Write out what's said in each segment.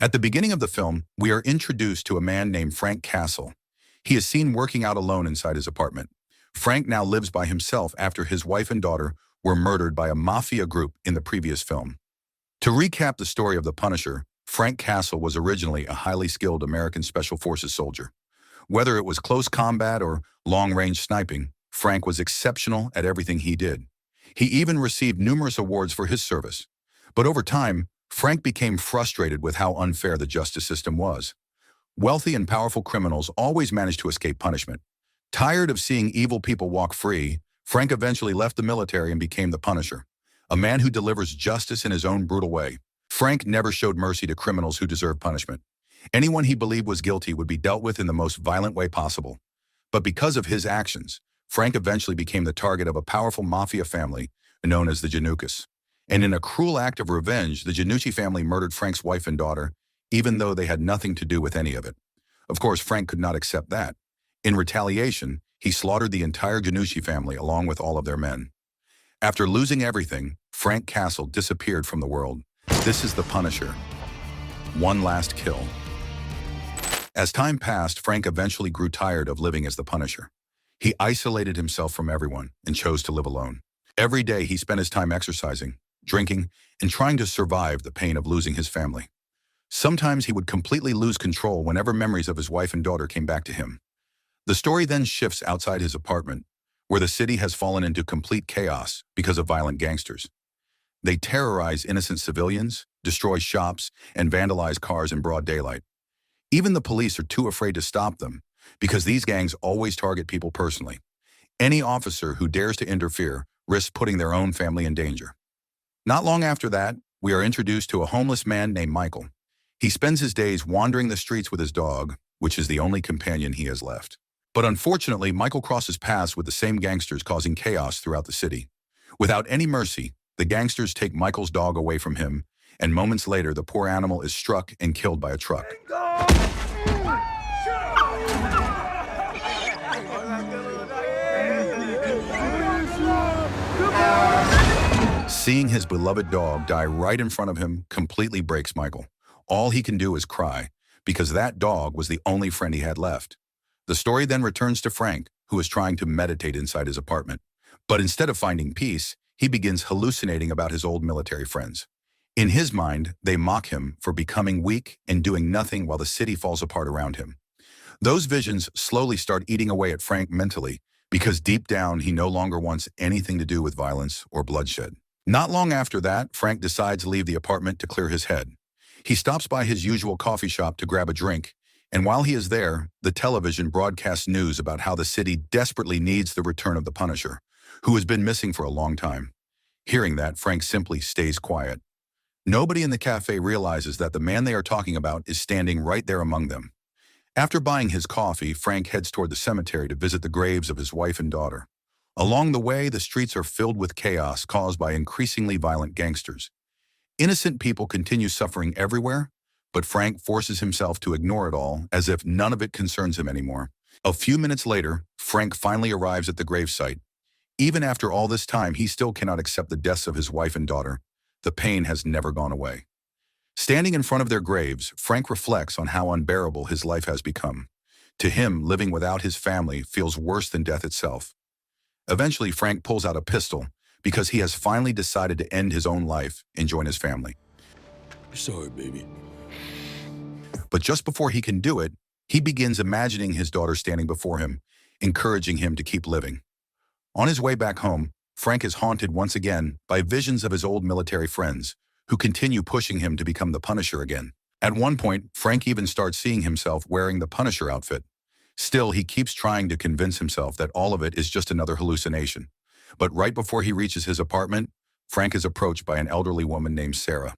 At the beginning of the film, we are introduced to a man named Frank Castle. He is seen working out alone inside his apartment. Frank now lives by himself after his wife and daughter were murdered by a mafia group in the previous film. To recap the story of the Punisher, Frank Castle was originally a highly skilled American Special Forces soldier. Whether it was close combat or long-range sniping, Frank was exceptional at everything he did. He even received numerous awards for his service. But over time, Frank became frustrated with how unfair the justice system was. Wealthy and powerful criminals always managed to escape punishment. Tired of seeing evil people walk free, Frank eventually left the military and became the Punisher, a man who delivers justice in his own brutal way. Frank never showed mercy to criminals who deserved punishment. Anyone he believed was guilty would be dealt with in the most violent way possible. But because of his actions, Frank eventually became the target of a powerful mafia family known as the Janukas. And in a cruel act of revenge, the Janucci family murdered Frank's wife and daughter, even though they had nothing to do with any of it. Of course, Frank could not accept that. In retaliation, he slaughtered the entire Janucci family along with all of their men. After losing everything, Frank Castle disappeared from the world. This is the Punisher. One last kill. As time passed, Frank eventually grew tired of living as the Punisher. He isolated himself from everyone and chose to live alone. Every day he spent his time exercising, drinking, and trying to survive the pain of losing his family. Sometimes he would completely lose control whenever memories of his wife and daughter came back to him. The story then shifts outside his apartment, where the city has fallen into complete chaos because of violent gangsters. They terrorize innocent civilians, destroy shops, and vandalize cars in broad daylight. Even the police are too afraid to stop them because these gangs always target people personally. Any officer who dares to interfere risks putting their own family in danger. Not long after that, we are introduced to a homeless man named Michael. He spends his days wandering the streets with his dog, which is the only companion he has left. But unfortunately, Michael crosses paths with the same gangsters causing chaos throughout the city. Without any mercy, the gangsters take Michael's dog away from him, and moments later, the poor animal is struck and killed by a truck. Seeing his beloved dog die right in front of him completely breaks Michael. All he can do is cry, because that dog was the only friend he had left. The story then returns to Frank, who is trying to meditate inside his apartment. But instead of finding peace, he begins hallucinating about his old military friends. In his mind, they mock him for becoming weak and doing nothing while the city falls apart around him. Those visions slowly start eating away at Frank mentally, because deep down he no longer wants anything to do with violence or bloodshed. Not long after that, Frank decides to leave the apartment to clear his head. He stops by his usual coffee shop to grab a drink, and while he is there, the television broadcasts news about how the city desperately needs the return of the Punisher, who has been missing for a long time. Hearing that, Frank simply stays quiet. Nobody in the cafe realizes that the man they are talking about is standing right there among them. After buying his coffee, Frank heads toward the cemetery to visit the graves of his wife and daughter. Along the way, the streets are filled with chaos caused by increasingly violent gangsters. Innocent people continue suffering everywhere, but Frank forces himself to ignore it all as if none of it concerns him anymore. A few minutes later, Frank finally arrives at the gravesite. Even after all this time, he still cannot accept the deaths of his wife and daughter. The pain has never gone away. Standing in front of their graves, Frank reflects on how unbearable his life has become. To him, living without his family feels worse than death itself. Eventually, Frank pulls out a pistol because he has finally decided to end his own life and join his family. Sorry, baby. But just before he can do it, he begins imagining his daughter standing before him, encouraging him to keep living. On his way back home, Frank is haunted once again by visions of his old military friends, who continue pushing him to become the Punisher again. At one point, Frank even starts seeing himself wearing the Punisher outfit. Still, he keeps trying to convince himself that all of it is just another hallucination. But right before he reaches his apartment, Frank is approached by an elderly woman named Sarah.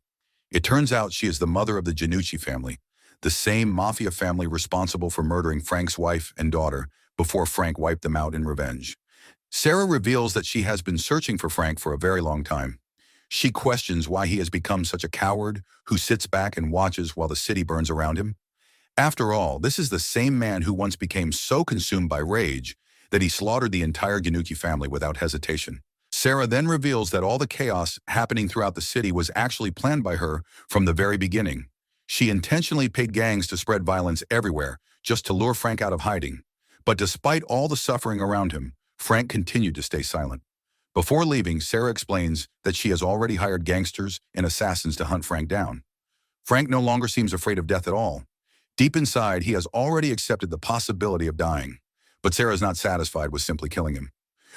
It turns out she is the mother of the Janucci family, the same mafia family responsible for murdering Frank's wife and daughter before Frank wiped them out in revenge. Sarah reveals that she has been searching for Frank for a very long time. She questions why he has become such a coward who sits back and watches while the city burns around him. After all, this is the same man who once became so consumed by rage that he slaughtered the entire Janucci family without hesitation. Sarah then reveals that all the chaos happening throughout the city was actually planned by her from the very beginning. She intentionally paid gangs to spread violence everywhere just to lure Frank out of hiding. But despite all the suffering around him, Frank continued to stay silent. Before leaving, Sarah explains that she has already hired gangsters and assassins to hunt Frank down. Frank no longer seems afraid of death at all. Deep inside, he has already accepted the possibility of dying. But Sarah is not satisfied with simply killing him.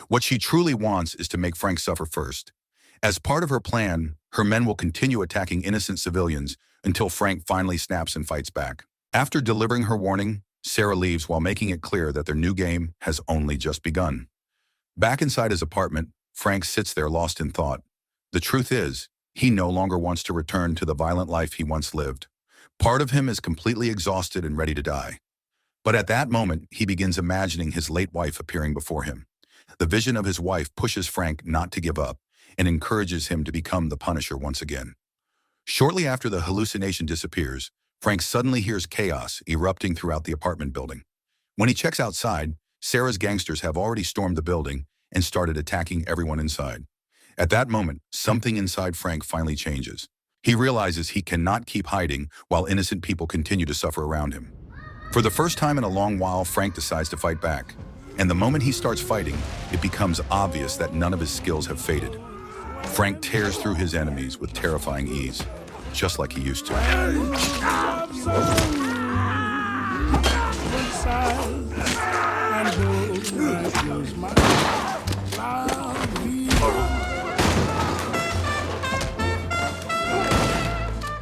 What she truly wants is to make Frank suffer first. As part of her plan, her men will continue attacking innocent civilians until Frank finally snaps and fights back. After delivering her warning, Sarah leaves while making it clear that their new game has only just begun. Back inside his apartment, Frank sits there lost in thought. The truth is, he no longer wants to return to the violent life he once lived. Part of him is completely exhausted and ready to die. But at that moment, he begins imagining his late wife appearing before him. The vision of his wife pushes Frank not to give up and encourages him to become the Punisher once again. Shortly after the hallucination disappears, Frank suddenly hears chaos erupting throughout the apartment building. When he checks outside, Sarah's gangsters have already stormed the building and started attacking everyone inside. At that moment, something inside Frank finally changes. He realizes he cannot keep hiding while innocent people continue to suffer around him. For the first time in a long while, Frank decides to fight back. And the moment he starts fighting, it becomes obvious that none of his skills have faded. Frank tears through his enemies with terrifying ease, just like he used to.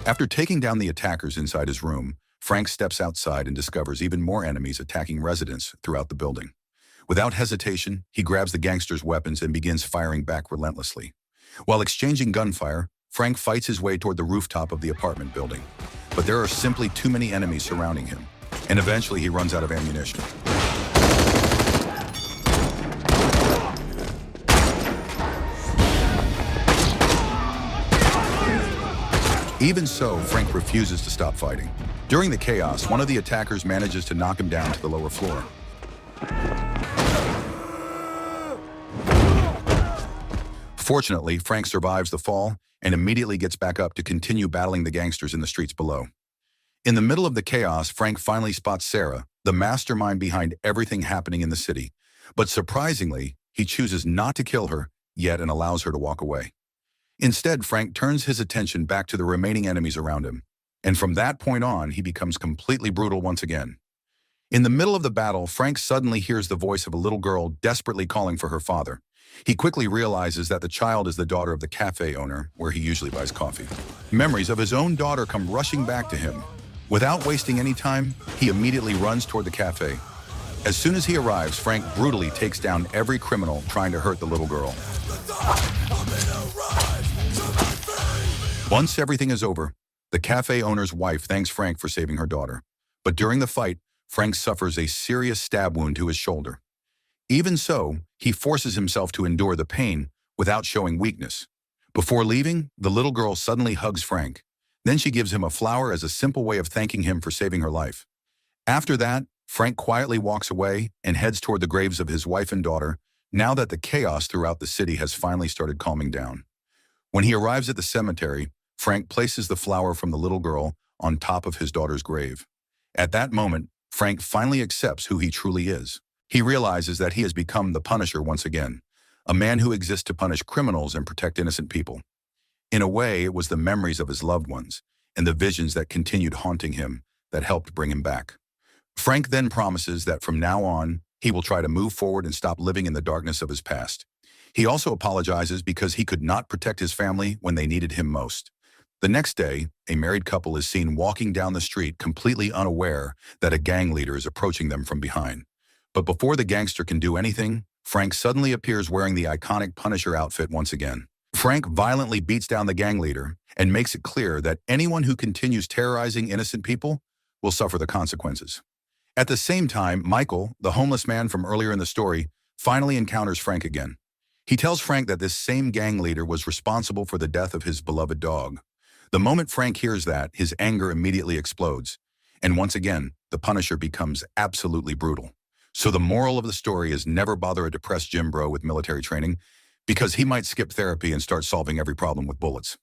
After taking down the attackers inside his room, Frank steps outside and discovers even more enemies attacking residents throughout the building. Without hesitation, he grabs the gangsters' weapons and begins firing back relentlessly. While exchanging gunfire, Frank fights his way toward the rooftop of the apartment building. But there are simply too many enemies surrounding him, and eventually he runs out of ammunition. Even so, Frank refuses to stop fighting. During the chaos, one of the attackers manages to knock him down to the lower floor. Fortunately, Frank survives the fall and immediately gets back up to continue battling the gangsters in the streets below. In the middle of the chaos, Frank finally spots Sarah, the mastermind behind everything happening in the city. But surprisingly, he chooses not to kill her yet and allows her to walk away. Instead, Frank turns his attention back to the remaining enemies around him. And from that point on, he becomes completely brutal once again. In the middle of the battle, Frank suddenly hears the voice of a little girl desperately calling for her father. He quickly realizes that the child is the daughter of the cafe owner, where he usually buys coffee. Memories of his own daughter come rushing back to him. Without wasting any time, he immediately runs toward the cafe. As soon as he arrives, Frank brutally takes down every criminal trying to hurt the little girl. Once everything is over, the cafe owner's wife thanks Frank for saving her daughter. But during the fight, Frank suffers a serious stab wound to his shoulder. Even so, he forces himself to endure the pain without showing weakness. Before leaving, the little girl suddenly hugs Frank. Then she gives him a flower as a simple way of thanking him for saving her life. After that, Frank quietly walks away and heads toward the graves of his wife and daughter, now that the chaos throughout the city has finally started calming down. When he arrives at the cemetery, Frank places the flower from the little girl on top of his daughter's grave. At that moment, Frank finally accepts who he truly is. He realizes that he has become the Punisher once again, a man who exists to punish criminals and protect innocent people. In a way, it was the memories of his loved ones and the visions that continued haunting him that helped bring him back. Frank then promises that from now on, he will try to move forward and stop living in the darkness of his past. He also apologizes because he could not protect his family when they needed him most. The next day, a married couple is seen walking down the street completely unaware that a gang leader is approaching them from behind. But before the gangster can do anything, Frank suddenly appears wearing the iconic Punisher outfit once again. Frank violently beats down the gang leader and makes it clear that anyone who continues terrorizing innocent people will suffer the consequences. At the same time, Michael, the homeless man from earlier in the story, finally encounters Frank again. He tells Frank that this same gang leader was responsible for the death of his beloved dog. The moment Frank hears that, his anger immediately explodes. And once again, the Punisher becomes absolutely brutal. So the moral of the story is never bother a depressed gym bro with military training, because he might skip therapy and start solving every problem with bullets.